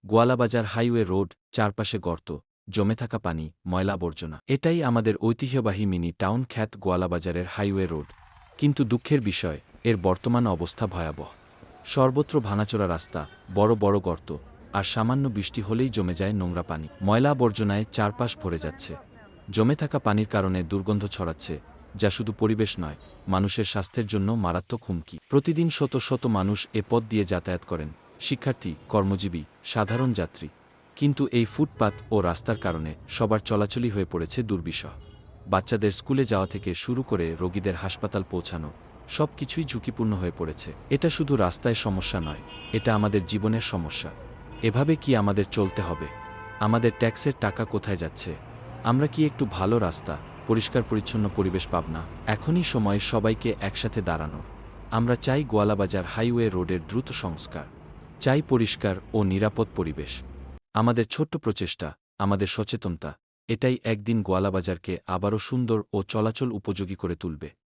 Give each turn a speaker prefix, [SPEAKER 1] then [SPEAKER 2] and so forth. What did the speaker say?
[SPEAKER 1] Goalabazar highway road, চারপাশে গর্ত, জমে থাকা পানি, ময়লা আবর্জনা। এটাই আমাদের ঐতিহ্যবাহী মিনি টাউন খ্যাত গোয়ালাবাজারের হাইওয়ে রোড। কিন্তু দুঃখের বিষয়, এর বর্তমান অবস্থা ভয়াবহ। সর্বত্র ভাঙাচোরা রাস্তা, বড় বড় গর্ত, আর সামান্য বৃষ্টি হলেই জমে যায় নোংরা পানি। ময়লা আবর্জনায় চারপাশ ভরে যাচ্ছে। জমে থাকা পানির কারণে দুর্গন্ধ ছড়াচ্ছে, যা শুধু পরিবেশ নয়, মানুষের স্বাস্থ্যের জন্য মারাত্মক হুমকি। প্রতিদিন শত শত মানুষ এ পথ দিয়ে যাতায়াত করেন, শিক্ষার্থী, কর্মজীবী, সাধারণ যাত্রী। কিন্তু এই ফুটপাত ও রাস্তার কারণে সবার চলাচলই হয়ে পড়েছে দুর্বিষহ। বাচ্চাদের স্কুলে যাওয়া থেকে শুরু করে রোগীদের হাসপাতাল পৌঁছানো, সব কিছুই ঝুঁকিপূর্ণ হয়ে পড়েছে। এটা শুধু রাস্তায় সমস্যা নয়, এটা আমাদের জীবনের সমস্যা। এভাবে কি আমাদের চলতে হবে? আমাদের ট্যাক্সের টাকা কোথায় যাচ্ছে? আমরা কি একটু ভালো রাস্তা, পরিষ্কার পরিচ্ছন্ন পরিবেশ পাব না? এখনই সময় সবাইকে একসাথে দাঁড়ানো। আমরা চাই গোয়ালাবাজার হাইওয়ে রোডের দ্রুত সংস্কার, চাই পরিষ্কার ও নিরাপদ পরিবেশ। আমাদের ছোট্ট প্রচেষ্টা, আমাদের সচেতনতা, এটাই একদিন গোয়ালাবাজারকে আবারও সুন্দর ও চলাচল উপযোগী করে তুলবে।